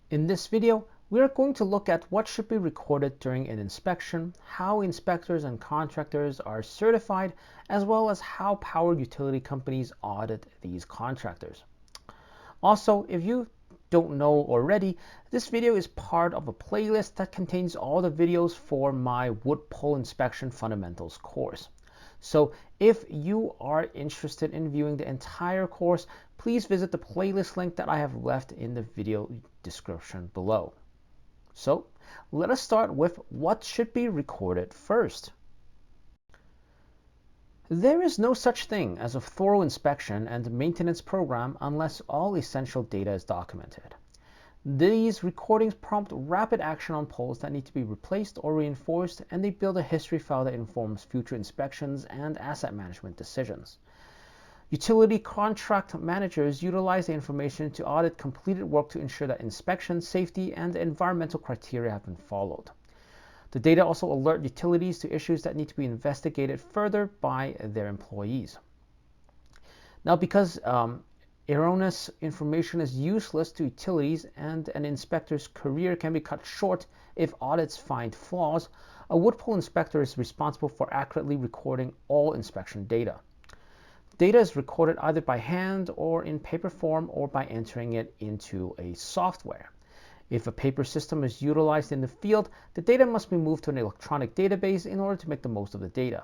In this video, we are going to look at what should be recorded during an inspection, how inspectors and contractors are certified, as well as how power utility companies audit these contractors. Also, if you don't know already, this video is part of a playlist that contains all the videos for my wood pole inspection fundamentals course. So if you are interested in viewing the entire course, please visit the playlist link that I have left in the video description below. So let us start with what should be recorded first. There is no such thing as a thorough inspection and maintenance program unless all essential data is documented. These recordings prompt rapid action on poles that need to be replaced or reinforced, and they build a history file that informs future inspections and asset management decisions. Utility contract managers utilize the information to audit completed work to ensure that inspection, safety, and environmental criteria have been followed. The data also alert utilities to issues that need to be investigated further by their employees. Now, because erroneous information is useless to utilities and an inspector's career can be cut short if audits find flaws, a wood pole inspector is responsible for accurately recording all inspection data. Data is recorded either by hand or in paper form or by entering it into a software. If a paper system is utilized in the field, the data must be moved to an electronic database in order to make the most of the data.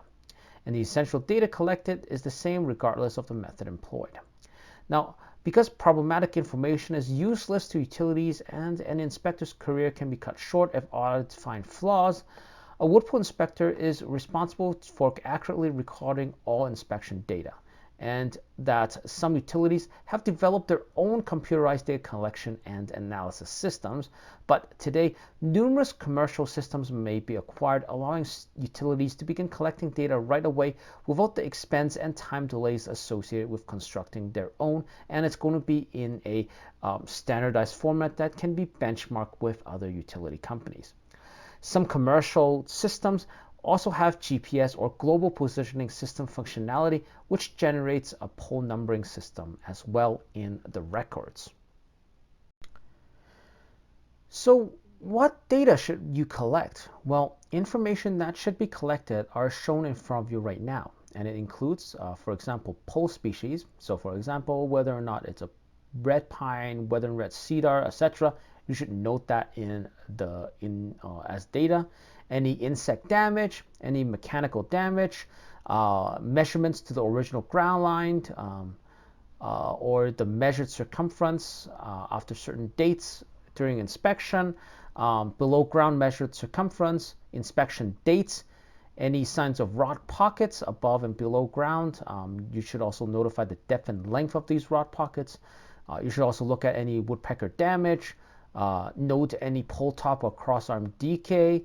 And the essential data collected is the same regardless of the method employed. Now, because problematic information is useless to utilities and an inspector's career can be cut short if audits find flaws, a wood pole inspector is responsible for accurately recording all inspection data. And that some utilities have developed their own computerized data collection and analysis systems, but today numerous commercial systems may be acquired, allowing utilities to begin collecting data right away without the expense and time delays associated with constructing their own, and it's going to be in a standardized format that can be benchmarked with other utility companies. Some commercial systems also have GPS or global positioning system functionality, which generates a pole numbering system as well in the records. So what data should you collect? Well, information that should be collected are shown in front of you right now, and it includes, for example, pole species. So for example, whether or not it's a red pine, weathered red cedar, etc. You should note that as data. Any insect damage, any mechanical damage, measurements to the original ground line, or the measured circumference after certain dates during inspection, below ground measured circumference, inspection dates, any signs of rot pockets above and below ground. You should also notify the depth and length of these rot pockets. You should also look at any woodpecker damage, note any pole top or crossarm decay,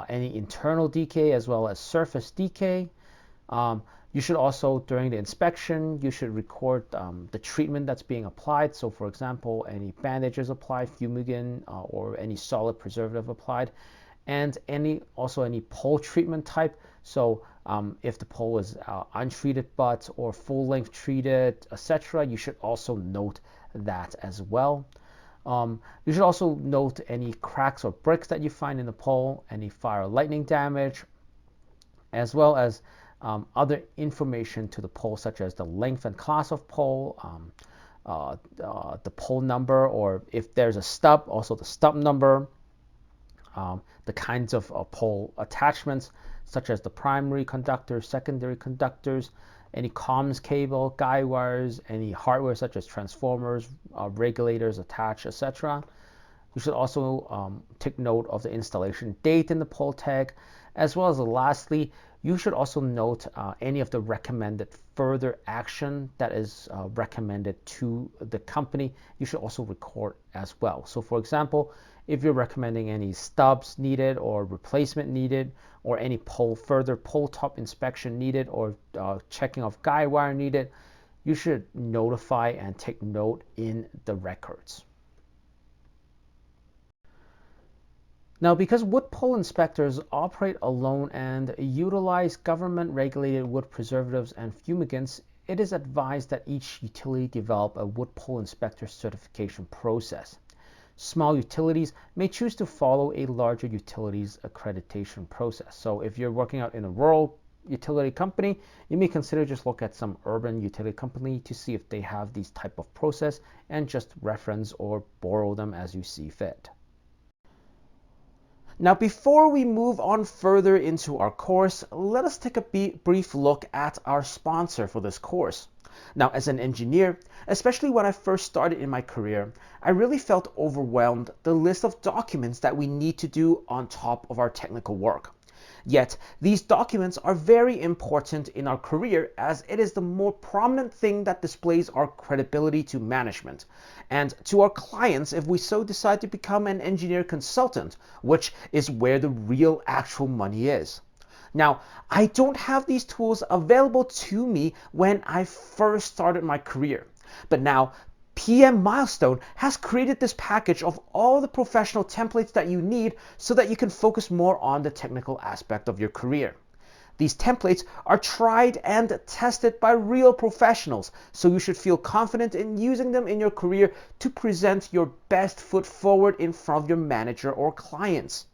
any internal decay as well as surface decay. You should also, during the inspection, you should record the treatment that's being applied. So for example, any bandages applied, fumigant, or any solid preservative applied, and any pole treatment type. So if the pole is untreated butt or full length treated, etc., you should also note that as well. You should also note any cracks or breaks that you find in the pole, any fire or lightning damage, as well as other information to the pole, such as the length and class of pole, the pole number, or if there's a stub, also the stub number, the kinds of pole attachments, such as the primary conductors, secondary conductors, any comms cable, guide wires, any hardware such as transformers, regulators attached, etc. You should also take note of the installation date in the pole tag, as well as lastly, you should also note any of the recommended further action that is recommended to the company. You should also record as well. So for example, if you're recommending any stubs needed or replacement needed, or any further pole top inspection needed, or checking of guide wire needed, you should notify and take note in the records. Now, because wood pole inspectors operate alone and utilize government-regulated wood preservatives and fumigants, it is advised that each utility develop a wood pole inspector certification process. Small utilities may choose to follow a larger utilities accreditation process. So if you're working out in a rural utility company, you may consider just look at some urban utility company to see if they have these type of process and just reference or borrow them as you see fit. Now, before we move on further into our course, let us take a brief look at our sponsor for this course. Now, as an engineer, especially when I first started in my career, I really felt overwhelmed the list of documents that we need to do on top of our technical work. Yet, these documents are very important in our career as it is the more prominent thing that displays our credibility to management and to our clients if we so decide to become an engineer consultant, which is where the real actual money is. Now, I don't have these tools available to me when I first started my career, but now PM Milestone has created this package of all the professional templates that you need so that you can focus more on the technical aspect of your career. These templates are tried and tested by real professionals, so you should feel confident in using them in your career to present your best foot forward in front of your manager or clients.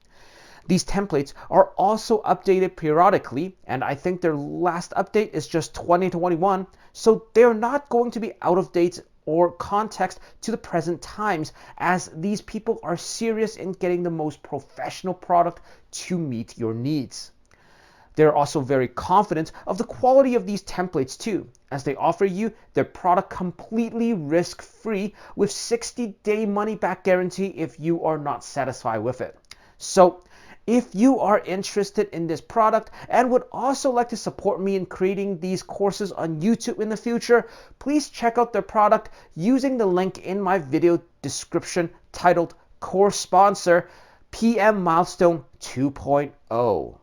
These templates are also updated periodically, and I think their last update is just 2021, so they're not going to be out of date or context to the present times, as these people are serious in getting the most professional product to meet your needs. They're also very confident of the quality of these templates too, as they offer you their product completely risk-free with 60-day money-back guarantee if you are not satisfied with it. So, if you are interested in this product and would also like to support me in creating these courses on YouTube in the future, please check out their product using the link in my video description titled Course Sponsor PM Milestone 2.0.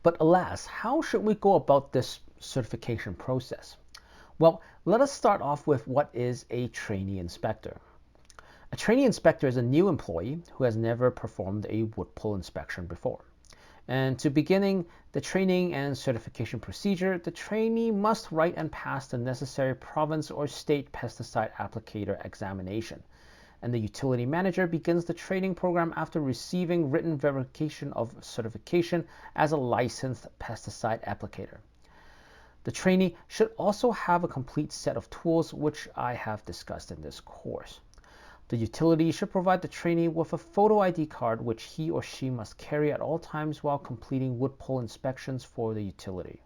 But alas, how should we go about this certification process? Well, let us start off with what is a trainee inspector. A trainee inspector is a new employee who has never performed a wood pull inspection before. And to beginning the training and certification procedure, the trainee must write and pass the necessary province or state pesticide applicator examination. And the utility manager begins the training program after receiving written verification of certification as a licensed pesticide applicator. The trainee should also have a complete set of tools, which I have discussed in this course. The utility should provide the trainee with a photo ID card which he or she must carry at all times while completing wood pull inspections for the utility.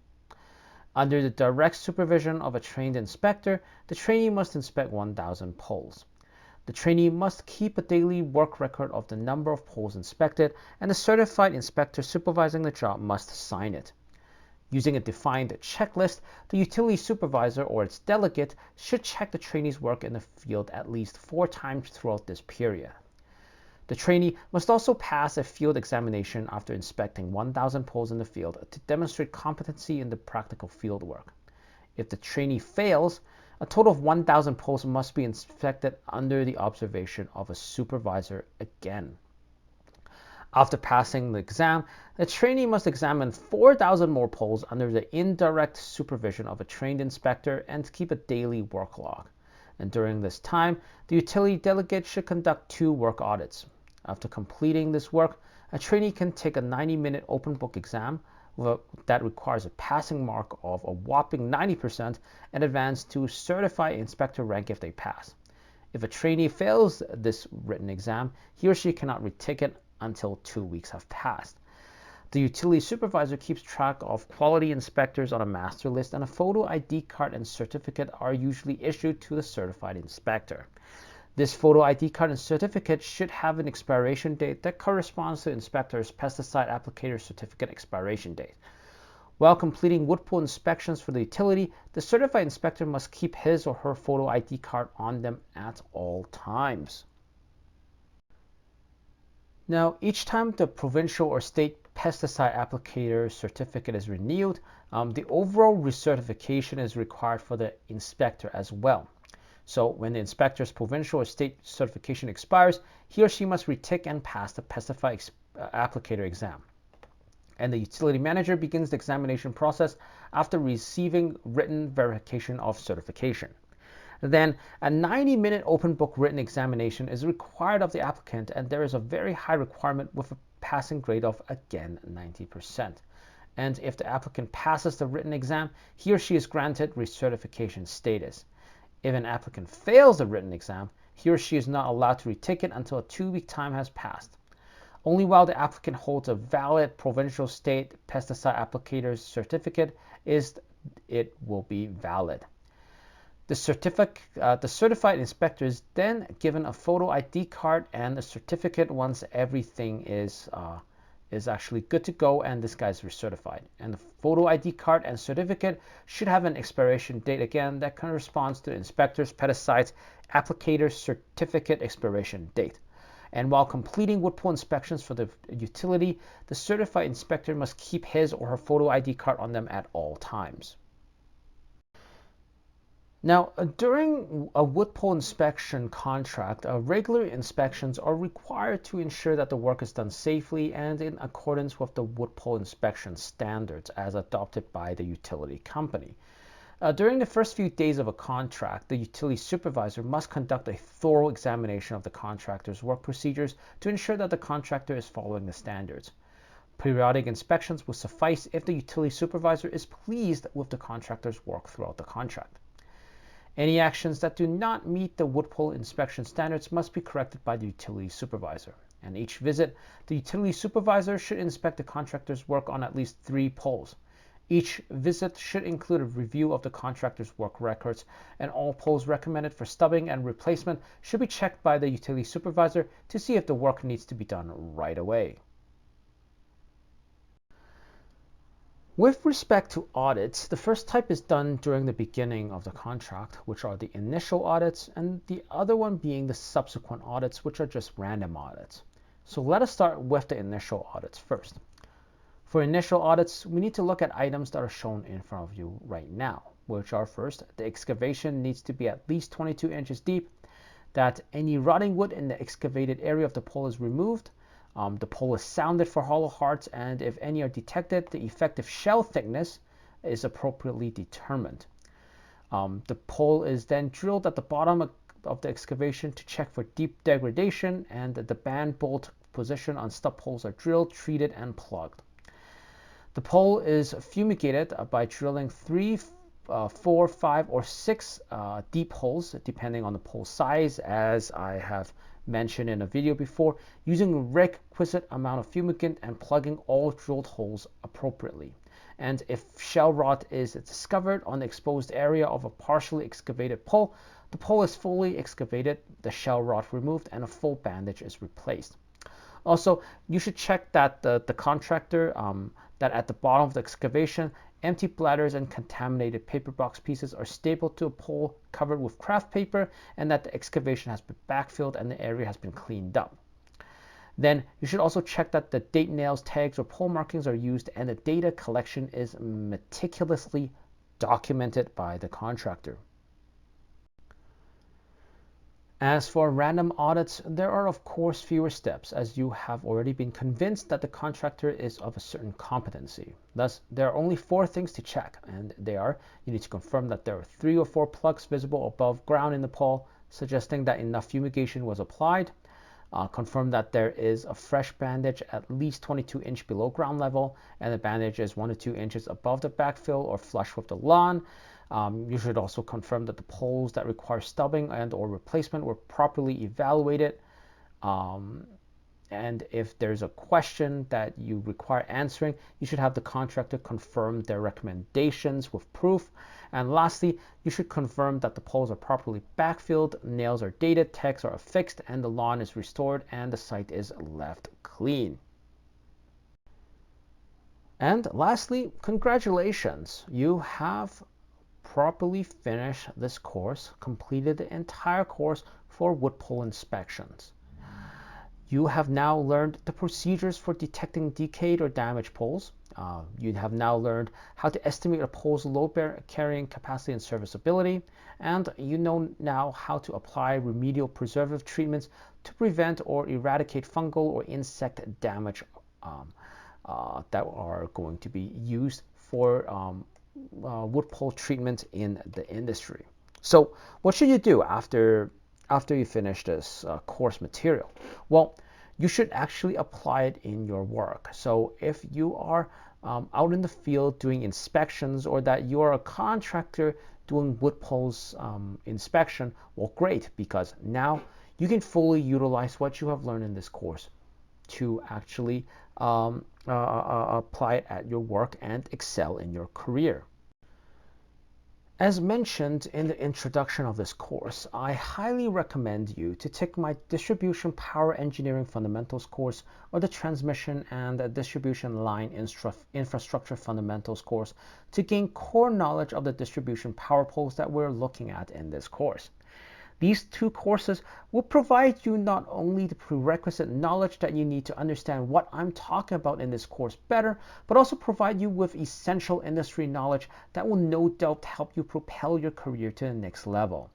Under the direct supervision of a trained inspector, the trainee must inspect 1,000 poles. The trainee must keep a daily work record of the number of poles inspected, and the certified inspector supervising the job must sign it. Using a defined checklist, the utility supervisor or its delegate should check the trainee's work in the field at least 4 times throughout this period. The trainee must also pass a field examination after inspecting 1,000 poles in the field to demonstrate competency in the practical field work. If the trainee fails, a total of 1,000 poles must be inspected under the observation of a supervisor again. After passing the exam, the trainee must examine 4,000 more poles under the indirect supervision of a trained inspector and keep a daily work log. And during this time, the utility delegate should conduct 2 work audits. After completing this work, a trainee can take a 90-minute open book exam that requires a passing mark of a whopping 90% and advance to certified inspector rank if they pass. If a trainee fails this written exam, he or she cannot retake it until 2 weeks have passed. The utility supervisor keeps track of quality inspectors on a master list, and a photo ID card and certificate are usually issued to the certified inspector. This photo ID card and certificate should have an expiration date that corresponds to the inspector's pesticide applicator certificate expiration date. While completing wood pull inspections for the utility, the certified inspector must keep his or her photo ID card on them at all times. Now, each time the provincial or state pesticide applicator certificate is renewed, the overall recertification is required for the inspector as well. So when the inspector's provincial or state certification expires, he or she must retake and pass the pesticide applicator exam. And the utility manager begins the examination process after receiving written verification of certification. then a 90-minute open book written examination is required of the applicant, and there is a very high requirement with a passing grade of, again, 90%. And if the applicant passes the written exam, he or she is granted recertification status. If an applicant fails the written exam, he or she is not allowed to retake it until a 2-week time has passed. Only while the applicant holds a valid provincial state pesticide applicator's certificate is it will be valid. The certified inspector is then given a photo ID card and a certificate once everything is actually good to go and this guy is recertified. And the photo ID card and certificate should have an expiration date again that corresponds to the inspector's pesticide applicator's certificate expiration date. And while completing wood pole inspections for the utility, the certified inspector must keep his or her photo ID card on them at all times. Now, during a wood pole inspection contract, regular inspections are required to ensure that the work is done safely and in accordance with the wood pole inspection standards as adopted by the utility company. During the first few days of a contract, the utility supervisor must conduct a thorough examination of the contractor's work procedures to ensure that the contractor is following the standards. Periodic inspections will suffice if the utility supervisor is pleased with the contractor's work throughout the contract. Any actions that do not meet the wood pole inspection standards must be corrected by the utility supervisor. And each visit, the utility supervisor should inspect the contractor's work on at least 3 poles. Each visit should include a review of the contractor's work records, and all poles recommended for stubbing and replacement should be checked by the utility supervisor to see if the work needs to be done right away. With respect to audits, the first type is done during the beginning of the contract, which are the initial audits, and the other one being the subsequent audits, which are just random audits. So let us start with the initial audits first. For initial audits, we need to look at items that are shown in front of you right now, which are first, the excavation needs to be at least 22 inches deep, that any rotting wood in the excavated area of the pole is removed, the pole is sounded for hollow hearts, and if any are detected, the effective shell thickness is appropriately determined. The pole is then drilled at the bottom of the excavation to check for deep degradation, and the band bolt position on stub poles are drilled, treated, and plugged. The pole is fumigated by drilling 3, 4, 5, or 6 deep holes, depending on the pole size, as I have mentioned in a video before, using a requisite amount of fumigant and plugging all drilled holes appropriately. And if shell rot is discovered on the exposed area of a partially excavated pole, the pole is fully excavated, the shell rot removed, and a full bandage is replaced. Also, you should check that the contractor, that at the bottom of the excavation, empty bladders and contaminated paper box pieces are stapled to a pole covered with craft paper, and that the excavation has been backfilled and the area has been cleaned up. Then you should also check that the date nails, tags, or pole markings are used and the data collection is meticulously documented by the contractor. As for random audits, there are of course fewer steps, as you have already been convinced that the contractor is of a certain competency. Thus, there are only 4 things to check, and they are: you need to confirm that there are 3 or 4 plugs visible above ground in the pole, suggesting that enough fumigation was applied. Confirm that there is a fresh bandage at least 22 inches below ground level, and the bandage is 1 to 2 inches above the backfill or flush with the lawn. You should also confirm that the poles that require stubbing and or replacement were properly evaluated. And if there's a question that you require answering, you should have the contractor confirm their recommendations with proof. And lastly, you should confirm that the poles are properly backfilled, nails are dated, tags are affixed, and the lawn is restored and the site is left clean. And lastly, congratulations, you have properly finished this course, completed the entire course for wood pole inspections. You have now learned the procedures for detecting decayed or damaged poles. You have now learned how to estimate a pole's load carrying capacity and serviceability, and you know now how to apply remedial preservative treatments to prevent or eradicate fungal or insect damage that are going to be used for wood pole treatment in the industry. So what should you do after you finish this course material? Well, you should actually apply it in your work. So if you are out in the field doing inspections, or that you are a contractor doing wood poles inspection, well, great, because now you can fully utilize what you have learned in this course to actually apply it at your work and excel in your career. As mentioned in the introduction of this course, I highly recommend you to take my Distribution Power Engineering Fundamentals course, or the Transmission and Distribution Line Infrastructure Fundamentals course, to gain core knowledge of the distribution power poles that we're looking at in this course. These two courses will provide you not only the prerequisite knowledge that you need to understand what I'm talking about in this course better, but also provide you with essential industry knowledge that will no doubt help you propel your career to the next level.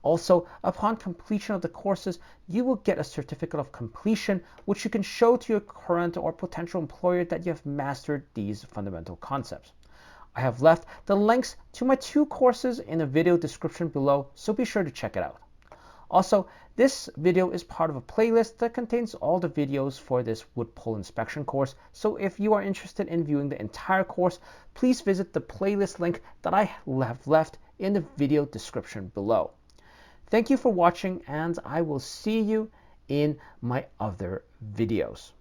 Also, upon completion of the courses, you will get a certificate of completion, which you can show to your current or potential employer that you have mastered these fundamental concepts. I have left the links to my two courses in the video description below, so be sure to check it out. Also, this video is part of a playlist that contains all the videos for this wood pole inspection course, so if you are interested in viewing the entire course, please visit the playlist link that I have left in the video description below. Thank you for watching, and I will see you in my other videos.